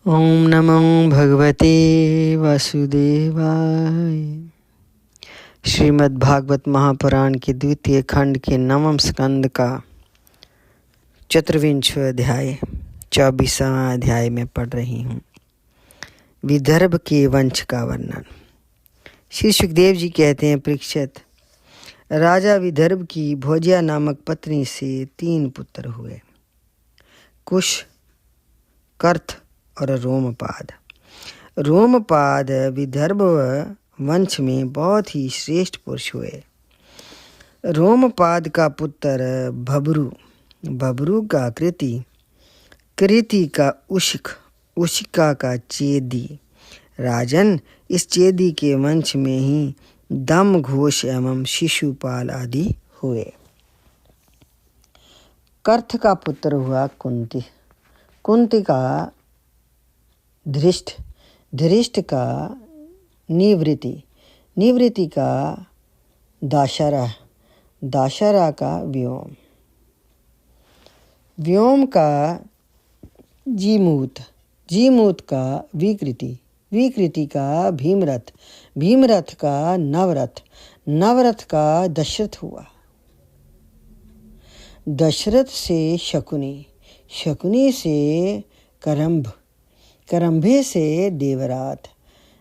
ओम नमो भगवते वासुदेवाय। श्रीमद्भागवत महापुराण के द्वितीय खंड के नवम स्कंद का 24वां अध्याय 24वां अध्याय में पढ़ रही हूँ। विदर्भ के वंश का वर्णन। श्री सुखदेव जी कहते हैं, परीक्षित, राजा विदर्भ की भोज्या नामक पत्नी से 3 पुत्र हुए, कुश, कर्थ और रोमपाद। रोमपाद विदर्भ वंश में बहुत ही श्रेष्ठ पुरुष हुए। रोमपाद का पुत्र भबरू, भबरू का कृति, कृति का उशिक, उशिका का चेदी। राजन, इस चेदी के वंश में ही दम घोष एवं शिशुपाल आदि हुए। कर्थ का पुत्र हुआ कुंती, कुंती का धृष्ट, धृष्ट का निवृत्ति, निवृत्ति का दाशरा, दाशरा का व्योम, व्योम का जीमूत, जीमूत का विकृति, विकृति का भीमरथ, भीमरथ का नवरथ, नवरथ का दशरथ हुआ। दशरथ से शकुनी, शकुनी से करम्भ, करम्भे से देवरात,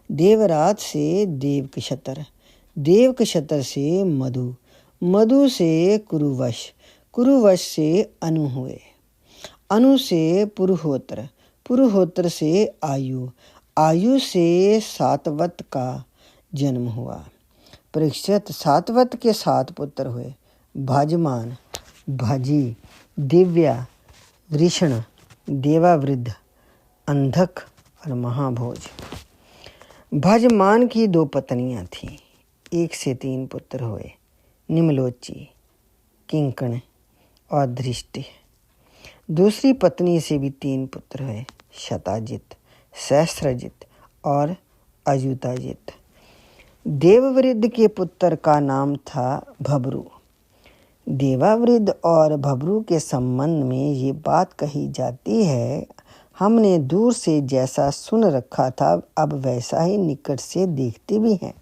देवरात से देवकशतर, देवकशतर से मधु, मधु से कुरुवश, कुरुवश से अनु हुए, अनु से पुरुहोत्र, पुरुहोत्र से आयु, आयु से सातवत का जन्म हुआ। परीक्षित, सातवत के 7 पुत्र हुए, भाजमान, भाजी, दिव्या, वृषण, देवावृद्ध, अंधक और महाभोज। भजमान की 2 पत्नियां थीं, 1 से 3 पुत्र हुए, निमलोची, किंकण और धृष्टि। दूसरी पत्नी से भी 3 पुत्र हुए, शताजित, सहस्त्रजित और अजुताजित। देववृद्ध के पुत्र का नाम था भबरू। देवावृद्ध और भबरू के संबंध में ये बात कही जाती है, हमने दूर से जैसा सुन रखा था अब वैसा ही निकट से देखते भी हैं।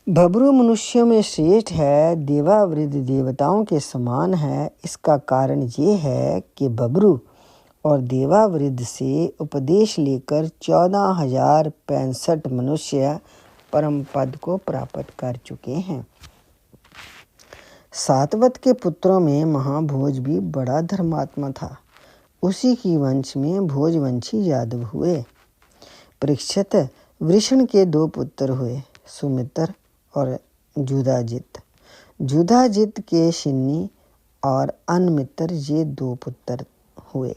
भबरू मनुष्यों में श्रेष्ठ है, देवावृद्ध देवताओं के समान है। इसका कारण ये है कि भबरू और देवावृद्ध से उपदेश लेकर 14,065 मनुष्य परम पद को प्राप्त कर चुके हैं। सातवत के पुत्रों में महाभोज भी बड़ा धर्मात्मा था, उसी की वंश में भोजवंशी यादव हुए। परीक्षित, वृषण के 2 पुत्र हुए, सुमित्र और जुधाजित। जुधाजित के शिन्नी और अनमित्र ये 2 पुत्र हुए।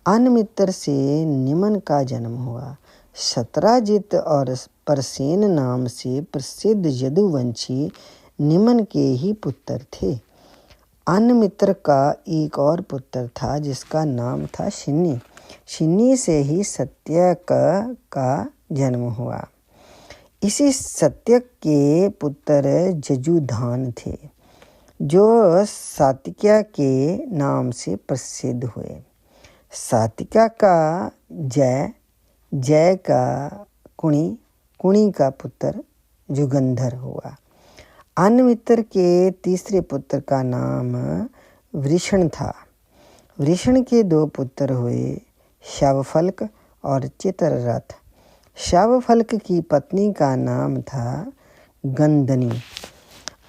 अनमित्र से निमन का जन्म हुआ। शतराजित और परसेन नाम से प्रसिद्ध यदुवंशी निमन के ही पुत्र थे। अनमित्र का एक और पुत्र था जिसका नाम था शिन्नी, शिन्नी से ही सत्यक का जन्म हुआ। इसी सत्यक के पुत्र जजुधान थे, जो सातिका के नाम से प्रसिद्ध हुए। सातिका का जय, जय का कुणी, कुणी का पुत्र जुगंधर हुआ। अनमित्र के तीसरे पुत्र का नाम वृषण था। वृषण के 2 पुत्र हुए, शवफल्क और चित्ररथ। शवफल्क की पत्नी का नाम था गंधनी।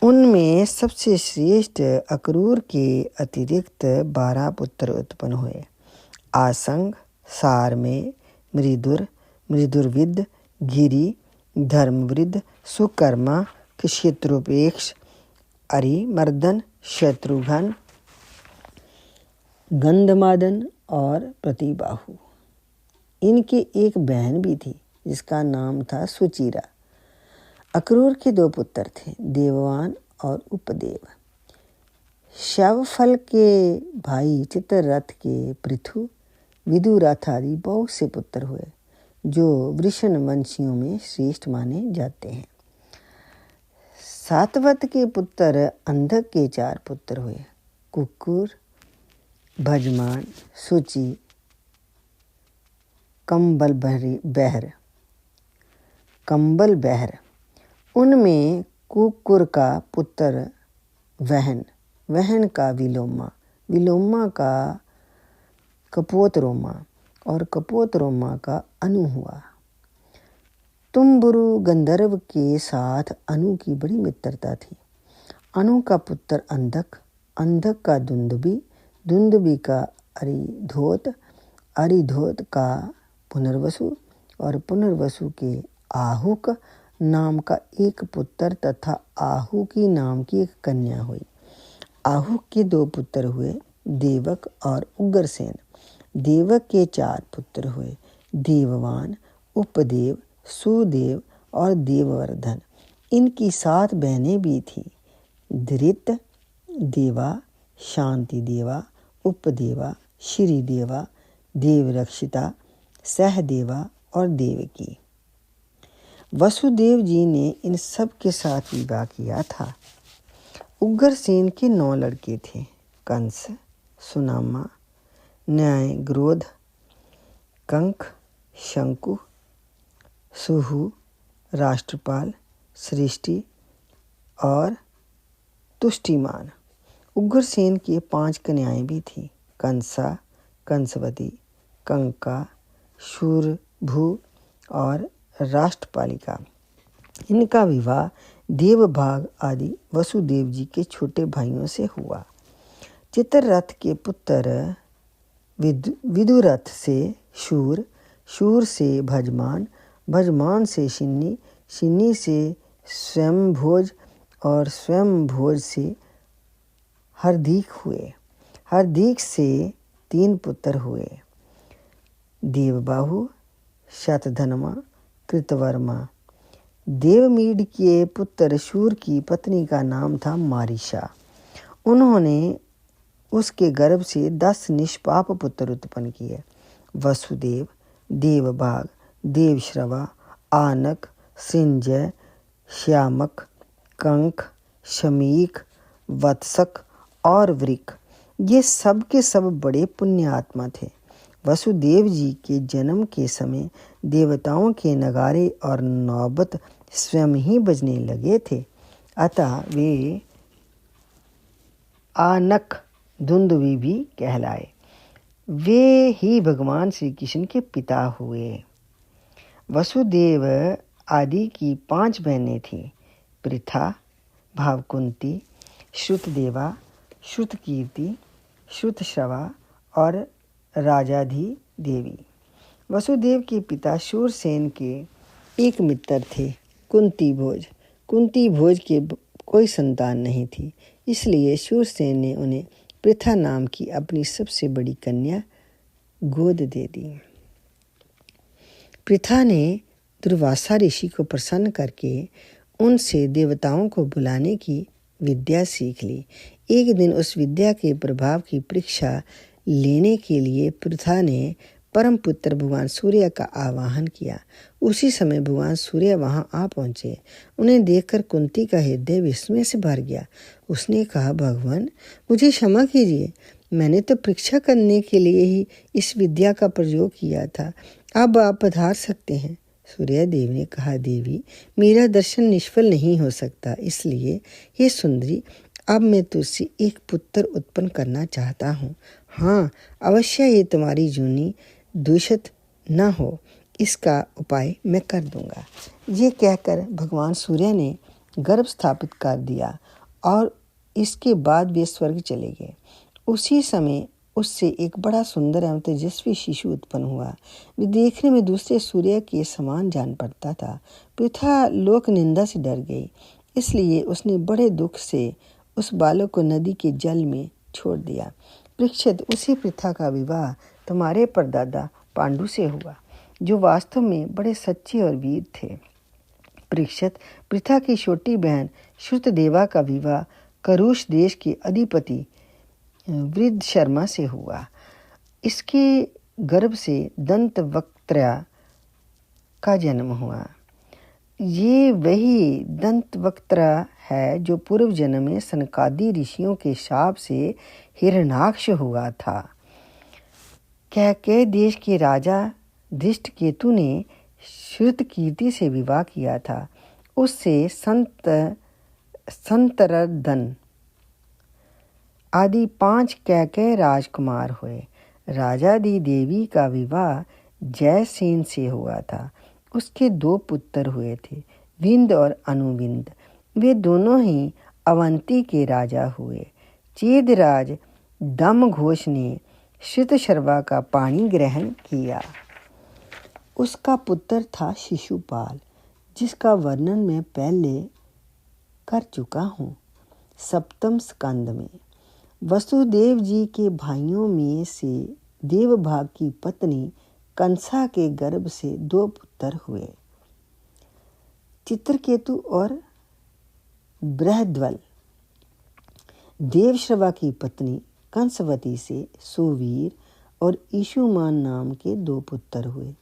उनमें सबसे श्रेष्ठ अक्रूर के अतिरिक्त 12 पुत्र उत्पन्न हुए। आसंग, सारमेय, मृदुर, मृदुर्विद, गिरि, धर्मवृद्ध, सुकर्मा, क्षत्रोपेक्ष, अरिमर्दन, शत्रुघ्न, गंधमादन और प्रतिबाहु। इनकी एक बहन भी थी जिसका नाम था सुचिरा। अक्रूर के 2 पुत्र थे, देववान और उपदेव। शवफल के भाई चित्ररथ के पृथु, विदुरथ आदि बहुत से पुत्र हुए, जो वृषण वंशियों में श्रेष्ठ माने जाते हैं। सातवत के पुत्र अंधक के 4 पुत्र हुए, कुक्कुर, भजमान, सुचि, कंबल बहर। उनमें कुकुर का पुत्र वहन, वहन का विलोमा, विलोमा का कपोतरोमा और कपोतरोमा का अनु हुआ। तुम्बुरु गंधर्व के साथ अनु की बड़ी मित्रता थी। अनु का पुत्र अंधक, अंधक का दुंदुबी, दुंदुबी का अरिधोत, अरिधोत का पुनर्वसु और पुनर्वसु के आहुक नाम का एक पुत्र तथा आहुकी नाम की एक कन्या हुई। आहुक के 2 पुत्र हुए, देवक और उग्रसेन। देवक के 4 पुत्र हुए, देववान, उपदेव, सुदेव और देववर्धन। इनकी 7 बहनें भी थीं, धृत देवा, शांति देवा, उपदेवा, श्रीदेवा, देवरक्षिता, सहदेवा और देवकी। वसुदेव जी ने इन सब के साथ विवाह किया था। उग्रसेन के 9 लड़के थे, कंस, सुनामा, न्याय, क्रोध, कंक, शंकु, सुहु, राष्ट्रपाल, सृष्टि और तुष्टिमान। उग्रसेन के 5 कन्याएं भी थीं, कंसा, कंसवती, कंका, शूरभु और राष्ट्रपालिका। इनका विवाह देवभाग आदि वसुदेव जी के छोटे भाइयों से हुआ। चित्ररथ के पुत्र विदुरथ से शूर, शूर से भजमान, भजमान से शिन्नी, शिन्नी से स्वयंभोज और स्वयंभोज से हरदीक हुए। हरदीक से 3 पुत्र हुए, देवबाहु, शतधन्वा, कृतवर्मा। देवमीड के पुत्र शूर की पत्नी का नाम था मारीशा। उन्होंने उसके गर्भ से 10 निष्पाप पुत्र उत्पन्न किए, वसुदेव, देवभाग, देवश्रवा, आनक, सिंजय, श्यामक, कंक, शमीक, वत्सक और वृक। ये सब के सब बड़े पुण्यात्मा थे। वसुदेव जी के जन्म के समय देवताओं के नगारे और नौबत स्वयं ही बजने लगे थे, अतः वे आनक दुंदुबी भी कहलाए। वे ही भगवान श्री कृष्ण के पिता हुए। वसुदेव आदि की 5 बहनें थीं, पृथा, भावकुंती, श्रुतदेवा, श्रुतकीर्ति, श्रुतश्रवा और राजाधि देवी। वसुदेव के पिता शूरसेन के एक मित्र थे, कुंती भोज। कुंती भोज के कोई संतान नहीं थी, इसलिए शूरसेन ने उन्हें पृथा नाम की अपनी सबसे बड़ी कन्या गोद दे दी। पृथा ने दुर्वासा ऋषि को प्रसन्न करके उनसे देवताओं को बुलाने की विद्या सीख ली। एक दिन उस विद्या के प्रभाव की परीक्षा लेने के लिए पृथा ने परम पुत्र भगवान सूर्य का आवाहन किया। उसी समय भगवान सूर्य वहां आ पहुंचे। उन्हें देखकर कुंती का हृदय विस्मय से भर गया। उसने कहा, भगवान मुझे क्षमा कीजिए, मैंने तो परीक्षा करने के लिए ही इस विद्या का प्रयोग किया था, अब आप पधार सकते हैं। सूर्य देव ने कहा, देवी मेरा दर्शन निष्फल नहीं हो सकता, इसलिए हे सुंदरी अब मैं तुझसे एक पुत्र उत्पन्न करना चाहता हूँ। हाँ अवश्य ये तुम्हारी जूनी दूषित न हो, इसका उपाय मैं कर दूंगा। ये कहकर भगवान सूर्य ने गर्भ स्थापित कर दिया और इसके बाद वे स्वर्ग चले गए। उसी समय उससे एक बड़ा सुंदर एवं तेजस्वी शिशु उत्पन्न हुआ। वे देखने में दूसरे सूर्य के समान जान पड़ता था। पृथा लोक निंदा से डर गई, इसलिए उसने बड़े दुख से उस बालक को नदी के जल में छोड़ दिया। परीक्षित, उसी पृथा का विवाह तुम्हारे परदादा पांडु से हुआ, जो वास्तव में बड़े सच्चे और वीर थे। परीक्षित, पृथा की छोटी बहन श्रुतदेवा का विवाह करुष देश के अधिपति वृद्ध शर्मा से हुआ। इसके गर्भ से दंतवक्त्रा का जन्म हुआ। ये वही दंतवक्त्रा है जो पूर्व जन्म में सनकादि ऋषियों के शाप से हिरण्याक्ष हुआ था। कैकेय देश के राजा धृष्टकेतु ने श्रुतकीर्ति से विवाह किया था। उससे संतरदन आदि 5 कैकेय राजकुमार हुए। राजाधिदेवी का विवाह जयसेन से हुआ था। उसके 2 पुत्र हुए थे, विंद और अनुविंद। वे दोनों ही अवंती के राजा हुए। चेदराज दमघोष ने श्रुतशर्वा का पाणी ग्रहण किया। उसका पुत्र था शिशुपाल, जिसका वर्णन मैं पहले कर चुका हूँ 7वें स्कंद में। वसुदेव जी के भाइयों में से देवभाग की पत्नी कंसा के गर्भ से 2 पुत्र हुए, चित्रकेतु और बृहद्वल। देवश्रवा की पत्नी कंसवती से सुवीर और ईशुमान नाम के 2 पुत्र हुए।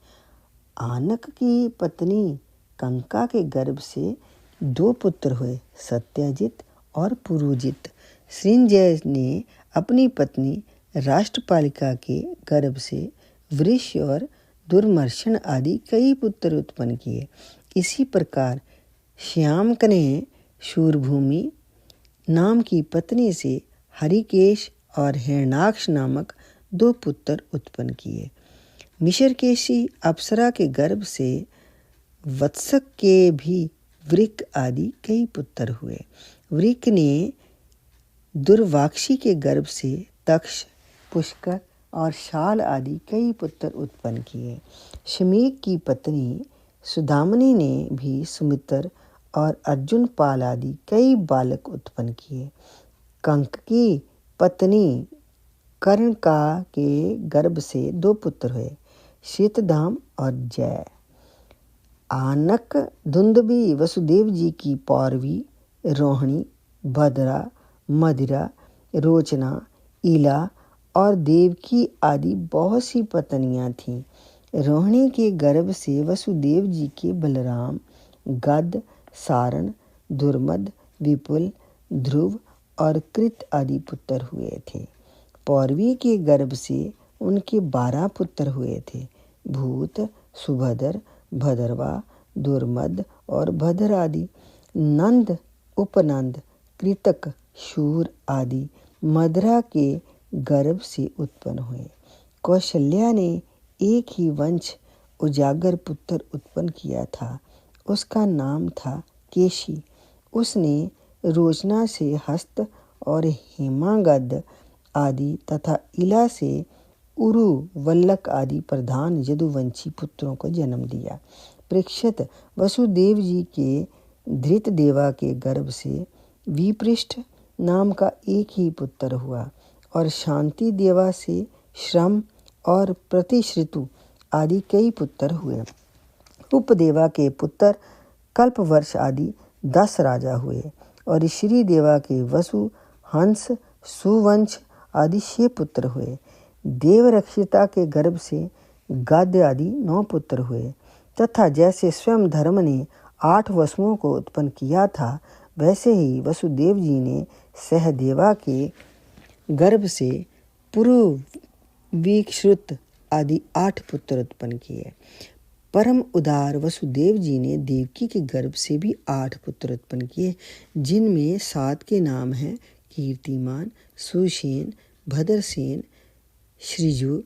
आनक की पत्नी कंका के गर्भ से 2 पुत्र हुए, सत्यजित और पुरुजित। सृंजय ने अपनी पत्नी राष्ट्रपालिका के गर्भ से वृष और दुर्मर्शन आदि कई पुत्र उत्पन्न किए। इसी प्रकार श्यामक ने शूरभूमि नाम की पत्नी से हरिकेश और हिरणाक्ष नामक 2 पुत्र उत्पन्न किए। मिशरकेशी अप्सरा के गर्भ से वत्सक के भी वृक आदि कई पुत्र हुए। वृक ने दुर्वाक्षी के गर्भ से तक्ष, पुष्कर और शाल आदि कई पुत्र उत्पन्न किए। शमीक की पत्नी सुदामनी ने भी सुमित्र और अर्जुन पाल आदि कई बालक उत्पन्न किए। कंक की पत्नी कर्णका के गर्भ से 2 पुत्र हुए, शीतधाम और जय। आनक धुंदभी वसुदेव जी की पौरवी, रोहिणी, भद्रा, मदिरा, रोचना, ईला और देवकी आदि बहुत सी पत्नियां थीं। रोहिणी के गर्भ से वसुदेव जी के बलराम, गद, सारण, दुर्मद, विपुल, ध्रुव और कृत आदि पुत्र हुए थे। पौरवी के गर्भ से उनके 12 पुत्र हुए थे, भूत, सुभद्र, भद्रवा, दुर्मद और भद्र आदि। नंद, उपनंद, कृतक, शूर आदि मदरा के गर्भ से उत्पन्न हुए। कौशल्या ने एक ही वंश उजागर पुत्र उत्पन्न किया था। उसका नाम था केशी। उसने रोचना से हस्त और हेमागद आदि तथा इला से उरु, वल्लक आदि प्रधान यदुवंशी पुत्रों को जन्म दिया। परीक्षित वसुदेव जी के धृतदेवा के गर्भ से विपृष्ठ नाम का एक ही पुत्र हुआ और शांति देवा से श्रम और प्रतिश्रुतु आदि कई पुत्र हुए। उपदेवा के पुत्र कल्पवर्ष आदि 10 राजा हुए और श्री देवा के वसु, हंस, सुवंश आदि 6 पुत्र हुए। देवरक्षिता के गर्भ से गाद्य आदि 9 पुत्र हुए तथा जैसे स्वयं धर्म ने 8 वसुओं को उत्पन्न किया था, वैसे ही वसुदेव जी ने सहदेवा के गर्भ से पुरुवीक्षुत आदि 8 पुत्र उत्पन्न किए। परम उदार वसुदेव जी ने देवकी के गर्भ से भी 8 पुत्र उत्पन्न किए, जिनमें 7 के नाम हैं कीर्तिमान, सुसेन, भद्रसेन, श्रीजु,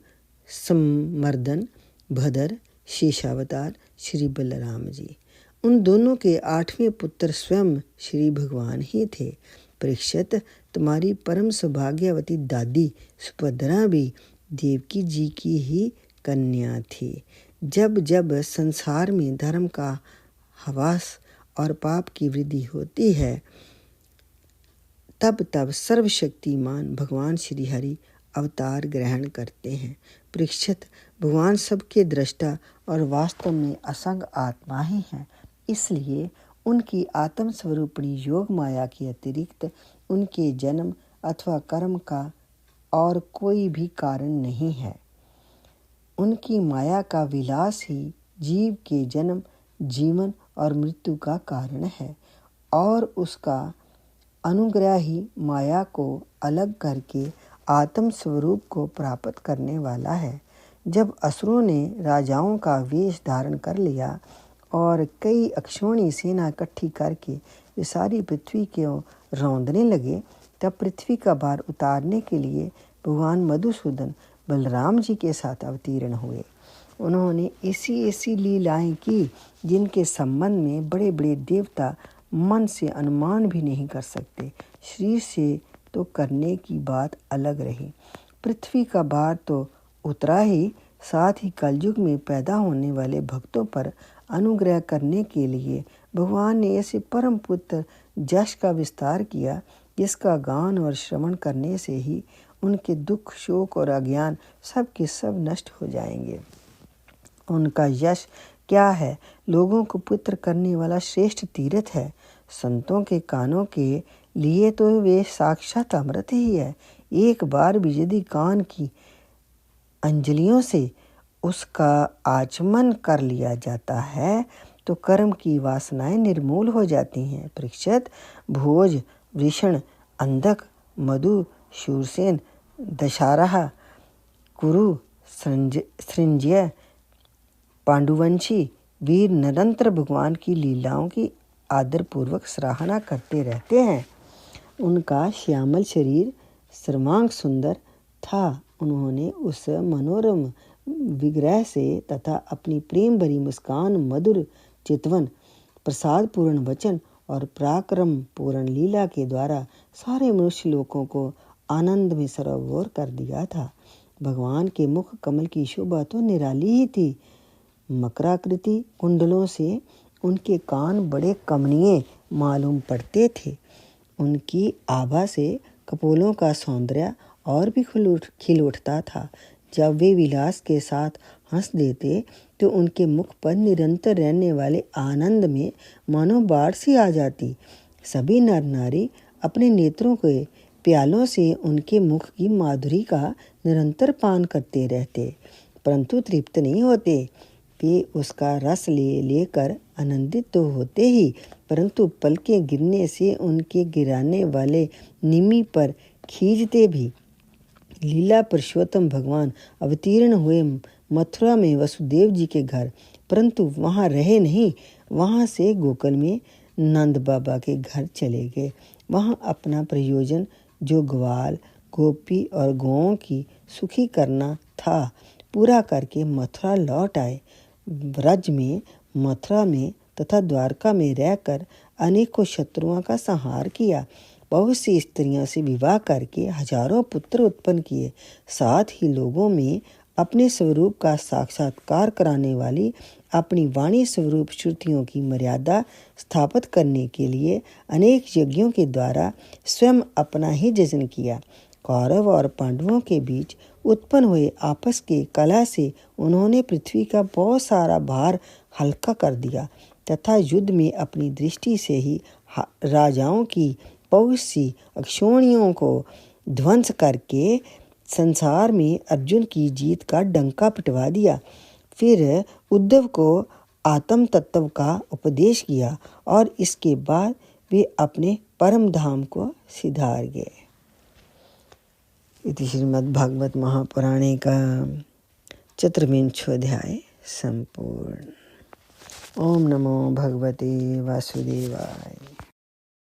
समर्दन, भद्र, शेषावतार, श्री बलराम जी। उन दोनों के 8वें पुत्र स्वयं श्री भगवान ही थे। परीक्षित, तुम्हारी परम सौभाग्यवती दादी सुभद्रा भी देवकी जी की ही कन्या थी। जब जब संसार में धर्म का ह्रास और पाप की वृद्धि होती है, तब तब सर्वशक्तिमान भगवान श्री हरि अवतार ग्रहण करते हैं। परीक्षित, भगवान सबके दृष्टा और वास्तव में असंग आत्मा ही हैं। इसलिए उनकी आत्म स्वरूपणी योग माया के अतिरिक्त उनके जन्म अथवा कर्म का और कोई भी कारण नहीं है। उनकी माया का विलास ही जीव के जन्म, जीवन और मृत्यु का कारण है और उसका अनुग्रह ही माया को अलग करके आत्म स्वरूप को प्राप्त करने वाला है। जब असुरों ने राजाओं का वेश धारण कर लिया और कई अक्षौणी सेना इकट्ठी करके वे सारी पृथ्वी को रौंदने लगे, तब पृथ्वी का भार उतारने के लिए भगवान मधुसूदन बलराम जी के साथ अवतीर्ण हुए। उन्होंने ऐसी लीलाएं की जिनके संबंध में बड़े बड़े देवता मन से अनुमान भी नहीं कर सकते। शरीर से तो करने की बात अलग रही। पृथ्वी का भार तो उतरा ही, साथ ही कलयुग में पैदा होने वाले भक्तों पर अनुग्रह करने के लिए भगवान ने ऐसे परम पुत्र यश का विस्तार किया जिसका गान और श्रवण करने से ही उनके दुख, शोक और अज्ञान सब के सब नष्ट हो जाएंगे। उनका यश क्या है? लोगों को पुत्र करने वाला श्रेष्ठ तीर्थ है। संतों के कानों के लिए तो वे साक्षात अमृत ही है। एक बार भी यदि कान की अंजलियों से उसका आचमन कर लिया जाता है तो कर्म की वासनाएं निर्मूल हो जाती हैं। परीक्षित, भोज, वृषण, अंधक, मधु, शूरसेन, दशरथ, कुरु, सृंजय, पांडुवंशी वीर निरंतर भगवान की लीलाओं की आदरपूर्वक सराहना करते रहते हैं। उनका श्यामल शरीर सर्वांग सुंदर था। उन्होंने उस मनोरम विग्रह से तथा अपनी प्रेम भरी मुस्कान, मधुर चितवन, प्रसाद पूर्ण वचन और पराक्रम पूर्ण लीला के द्वारा सारे मनुष्य लोगों को आनंद में सरोवर कर दिया था। भगवान के मुख कमल की शोभा तो निराली ही थी। मकराकृति कुंडलों से उनके कान बड़े कमनीय मालूम पड़ते थे। उनकी आभा से कपोलों का सौंदर्य और भी खिल उठता था। जब वे विलास के साथ हंस देते तो उनके मुख पर निरंतर रहने वाले आनंद में मानो बाढ़ सी आ जाती। सभी नर नारी अपने नेत्रों के प्यालों से उनके मुख की माधुरी का निरंतर पान करते रहते, परंतु तृप्त नहीं होते। वे उसका रस लेकर आनंदित तो होते ही, परंतु पलकें गिरने से उनके गिराने वाले निमि पर खींचते भी। लीला पुरुषोत्तम भगवान अवतीर्ण हुए मथुरा में वसुदेव जी के घर, परंतु वहाँ रहे नहीं। वहाँ से गोकुल में नंद बाबा के घर चले गए। वहाँ अपना प्रयोजन जो ग्वाल, गोपी और गौओं की सुखी करना था, पूरा करके मथुरा लौट आए। ब्रज में, मथुरा में तथा द्वारका में रहकर अनेकों शत्रुओं का संहार किया। बहुत सी स्त्रियों से विवाह करके हजारों पुत्र उत्पन्न किए। साथ ही लोगों में अपने स्वरूप का साक्षात्कार कराने वाली अपनी वाणी स्वरूप श्रुतियों की मर्यादा स्थापित करने के लिए अनेक यज्ञों के द्वारा स्वयं अपना ही जजन किया। कौरव और पांडवों के बीच उत्पन्न हुए आपस के कलह से उन्होंने पृथ्वी का बहुत सारा भार हल्का कर दिया तथा युद्ध में अपनी दृष्टि से ही राजाओं की बहुत सी अक्षौणियों को ध्वंस करके संसार में अर्जुन की जीत का डंका पिटवा दिया। फिर उद्धव को आत्म तत्व का उपदेश किया और इसके बाद वे अपने परम धाम को सिधार गए। इति श्रीमद्भागवत महापुराणे का चतुर्विंशोऽध्याय संपूर्ण। ओम नमो भगवते वासुदेवाय।